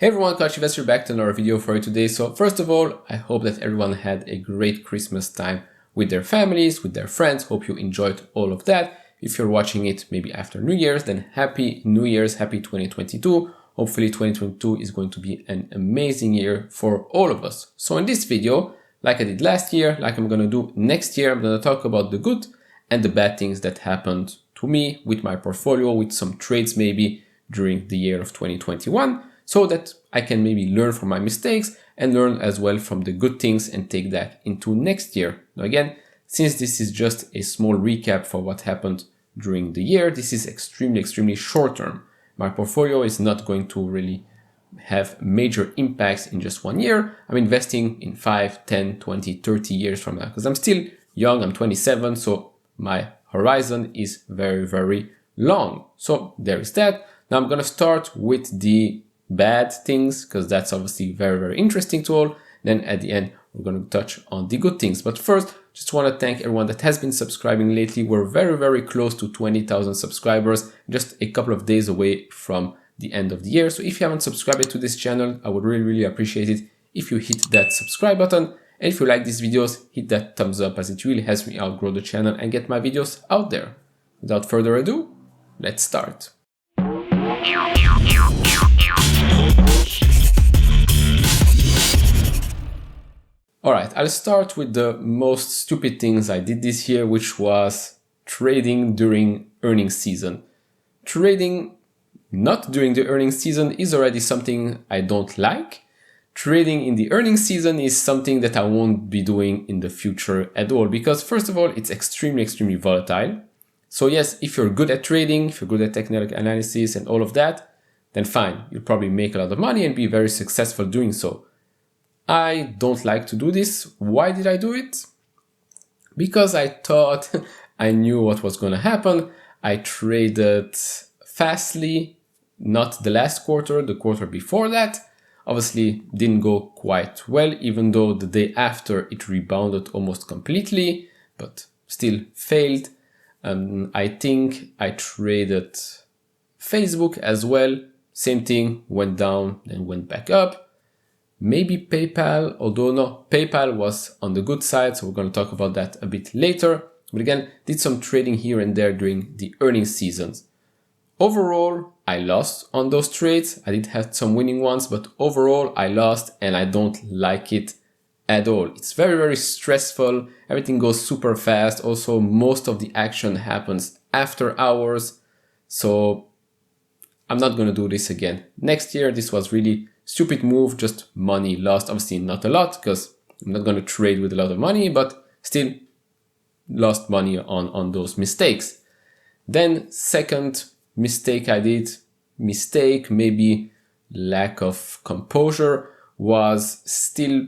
Hey everyone, Coach Investor back to another video for you today. So first of all, I hope that everyone had a great Christmas time with their families, with their friends. Hope you enjoyed all of that. If you're watching it maybe after New Year's, then Happy New Year's, Happy 2022. Hopefully 2022 is going to be an amazing year for all of us. So in this video, like I did last year, like I'm going to do next year, I'm going to talk about the good and the bad things that happened to me with my portfolio, with some trades maybe during the year of 2021. So that I can maybe learn from my mistakes and learn as well from the good things and take that into next year. Now again, since this is just a small recap for what happened during the year, this is extremely short term. My portfolio is not going to really have major impacts in just 1 year. I'm investing in 5, 10, 20, 30 years from now because I'm still young, I'm 27, so my horizon is very long. So there is that. Now I'm going to start with the bad things because that's obviously very interesting to all. Then at the end, we're going to touch on the good things. But first, just want to thank everyone that has been subscribing lately. We're very close to 20,000 subscribers, just a couple of days away from the end of the year. So if you haven't subscribed to this channel, I would really appreciate it if you hit that subscribe button. And if you like these videos, hit that thumbs up as it really helps me out grow the channel and get my videos out there. Without further ado, let's start. Alright, I'll start with the most stupid things I did this year, which was trading during earnings season. Trading not during the earnings season is already something I don't like. Trading in the earnings season is something that I won't be doing in the future at all because first of all, it's extremely volatile. So yes, if you're good at trading, if you're good at technical analysis and all of that, then fine, you'll probably make a lot of money and be very successful doing so. I don't like to do this. Why did I do it? Because I thought I knew what was going to happen. I traded Fastly, not the last quarter, the quarter before that. Obviously didn't go quite well, even though the day after it rebounded almost completely, but still failed. I think I traded Facebook as well. Same thing, went down, then went back up. Maybe PayPal, although no, PayPal was on the good side, so we're going to talk about that a bit later. But again, did some trading here and there during the earnings seasons. Overall, I lost on those trades. I did have some winning ones, but overall I lost and I don't like it at all. It's very stressful. Everything goes super fast. Also, most of the action happens after hours. So I'm not going to do this again. Next year, this was really stupid move, just money lost. Obviously not a lot because I'm not going to trade with a lot of money, but still lost money on those mistakes. Then second mistake I did, maybe lack of composure, was still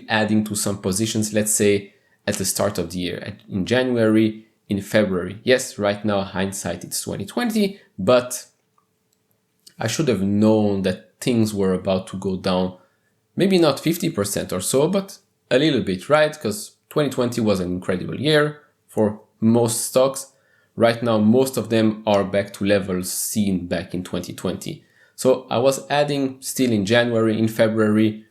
adding to some positions, let's say at the start of the year, in January, in February. Yes, right now, hindsight, it's 2020, but I should have known that things were about to go down, maybe not 50% or so, but a little bit, right? Because 2020 was an incredible year for most stocks. Right now, most of them are back to levels seen back in 2020. So I was adding still in January, in February,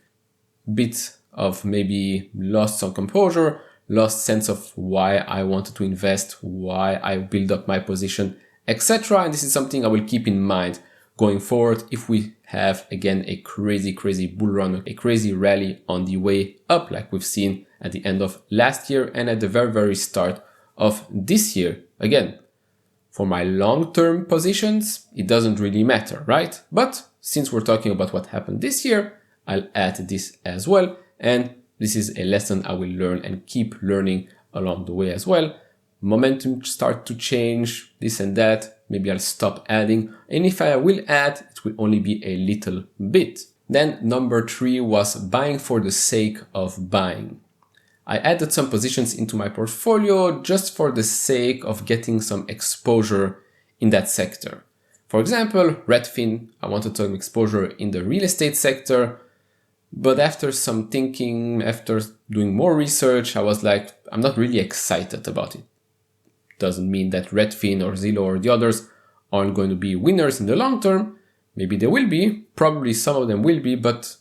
bit of maybe lost some composure, lost sense of why I wanted to invest, why I build up my position, etc. And this is something I will keep in mind going forward if we have again a crazy bull run, a crazy rally on the way up like we've seen at the end of last year and at the very start of this year. Again, for my long-term positions, it doesn't really matter, right? But since we're talking about what happened this year, I'll add this as well. And this is a lesson I will learn and keep learning along the way as well. Momentum start to change, this and that. Maybe I'll stop adding. And if I will add, it will only be a little bit. Then number 3 was buying for the sake of buying. I added some positions into my portfolio just for the sake of getting some exposure in that sector. For example, Redfin, I wanted some exposure in the real estate sector. But after some thinking, after doing more research, I was like, I'm not really excited about it. Doesn't mean that Redfin or Zillow or the others aren't going to be winners in the long term, Maybe they will be, probably some of them will be, but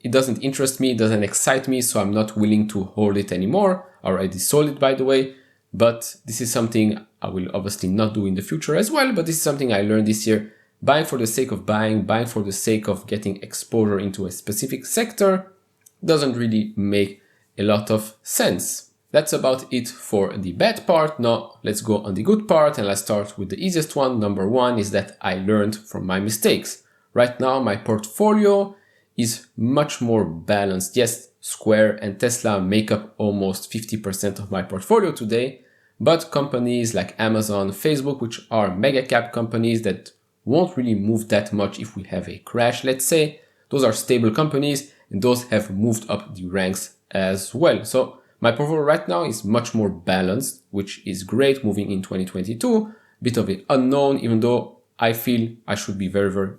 it doesn't interest me, it doesn't excite me, so I'm not willing to hold it anymore. I already sold it, by the way, but this is something I will obviously not do in the future as well, but this is something I learned this year. Buying for the sake of buying for the sake of getting exposure into a specific sector doesn't really make a lot of sense. That's about it for the bad part. Now let's go on the good part, and let's start with the easiest one. Number one is that I learned from my mistakes. Right now my portfolio is much more balanced. Yes, Square and Tesla make up almost 50% of my portfolio today, but companies like Amazon, Facebook, which are mega cap companies that won't really move that much if we have a crash, let's say, those are stable companies and those have moved up the ranks as well. So my portfolio right now is much more balanced, which is great moving in 2022. Bit of an unknown, even though I feel I should be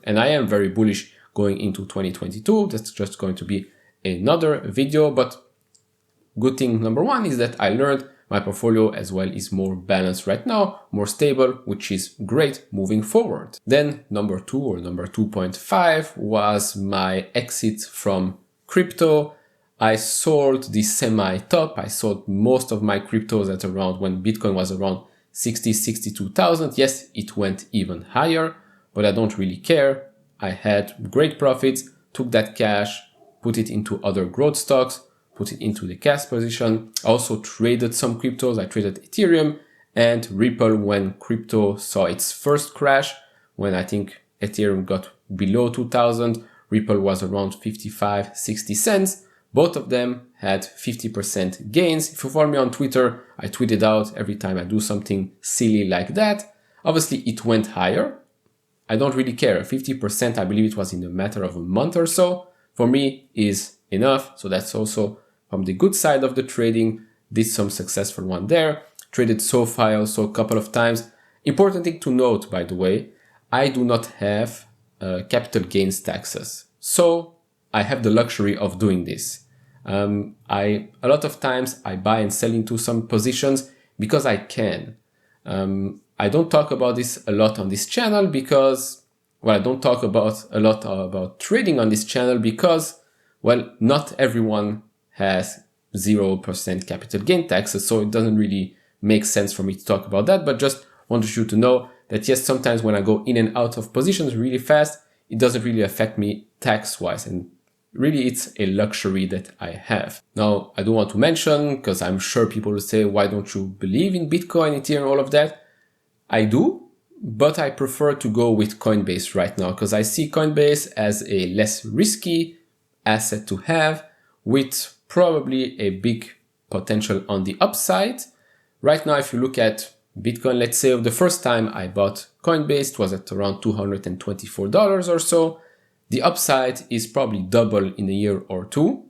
and I am very bullish going into 2022. That's just going to be another video, but good thing number one is that I learned my portfolio as well is more balanced right now, more stable, which is great moving forward. Then number two, or number 2.5, was my exit from crypto. I sold the semi-top. I sold most of my cryptos at around when Bitcoin was around 62,000. Yes, it went even higher, but I don't really care. I had great profits, took that cash, put it into other growth stocks, put it into the cash position. I also traded some cryptos. I traded Ethereum and Ripple when crypto saw its first crash, when I think Ethereum got below 2000, Ripple was around 55, 60 cents. Both of them had 50% gains. If you follow me on Twitter, I tweet it out every time I do something silly like that. Obviously, it went higher. I don't really care. 50%, I believe it was in a matter of a month or so, for me is enough. So that's also from the good side of the trading. Did some successful one there. Traded SoFi also a couple of times. Important thing to note, by the way, I do not have capital gains taxes. So I have the luxury of doing this. A lot of times I buy and sell into some positions because I can. I don't talk about this a lot on this channel because, well, I don't talk about a lot about trading on this channel because, well, not everyone has 0% capital gain taxes, so it doesn't really make sense for me to talk about that, but just wanted you to know that yes, sometimes when I go in and out of positions really fast, it doesn't really affect me tax-wise, and really it's a luxury that I have. Now, I do want to mention, because I'm sure people will say, why don't you believe in Bitcoin, Ethereum, all of that? I do, but I prefer to go with Coinbase right now because I see Coinbase as a less risky asset to have with probably a big potential on the upside. Right now, if you look at Bitcoin, let's say the first time I bought Coinbase, it was at around $224 or so. The upside is probably double in a year or two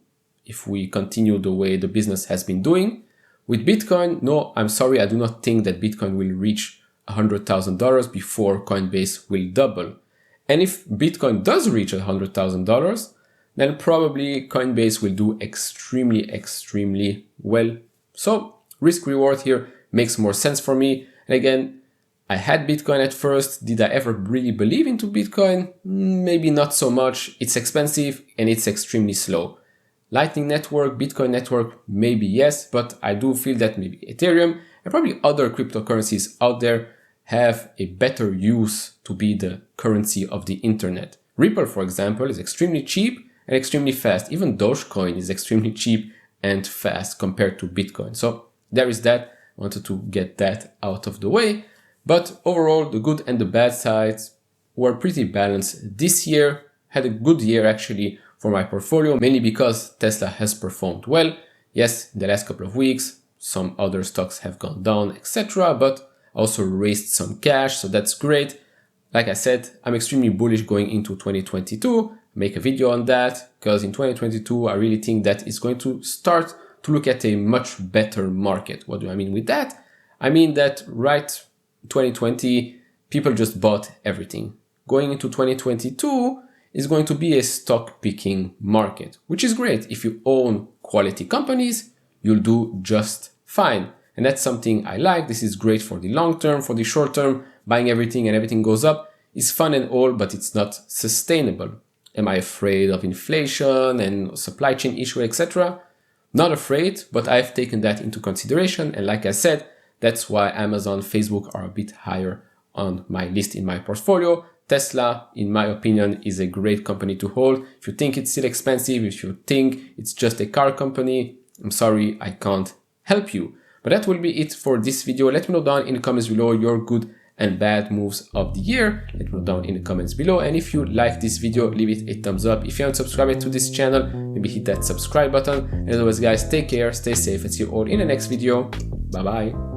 if we continue the way the business has been doing. With Bitcoin, no, I'm sorry, I do not think that Bitcoin will reach $100,000 before Coinbase will double. And if Bitcoin does reach $100,000, then probably Coinbase will do extremely well. So risk reward here makes more sense for me. And again, I had Bitcoin at first. Did I ever really believe into Bitcoin? Maybe not so much. It's expensive and it's extremely slow. Lightning Network, Bitcoin Network, maybe yes, but I do feel that maybe Ethereum and probably other cryptocurrencies out there have a better use to be the currency of the internet. Ripple, for example, is extremely cheap and extremely fast. Even Dogecoin is extremely cheap and fast compared to Bitcoin. So there is that. I wanted to get that out of the way. But overall, the good and the bad sides were pretty balanced this year. Had a good year actually for my portfolio, mainly because Tesla has performed well. Yes, in the last couple of weeks, some other stocks have gone down, etc. But also raised some cash, so that's great. Like I said, I'm extremely bullish going into 2022. Make a video on that because in 2022, I really think that it's going to start to look at a much better market. What do I mean with that? I mean that right 2020, people just bought everything. Going into 2022 is going to be a stock picking market, which is great. If you own quality companies, you'll do just fine. And that's something I like. This is great for the long term. For the short term, buying everything and everything goes up is fun and all, but it's not sustainable. Am I afraid of inflation and supply chain issue, etc.? Not afraid, but I've taken that into consideration, and like I said, that's why Amazon, Facebook are a bit higher on my list in my portfolio. Tesla, in my opinion, is a great company to hold. If you think it's still expensive, if you think it's just a car company, I'm sorry, I can't help you. But that will be it for this video. Let me know down in the comments below your good and bad moves of the year. Let me know down in the comments below. And if you like this video, leave it a thumbs up. If you haven't subscribed to this channel, maybe hit that subscribe button. And as always, guys, take care, stay safe, and see you all in the next video. Bye bye.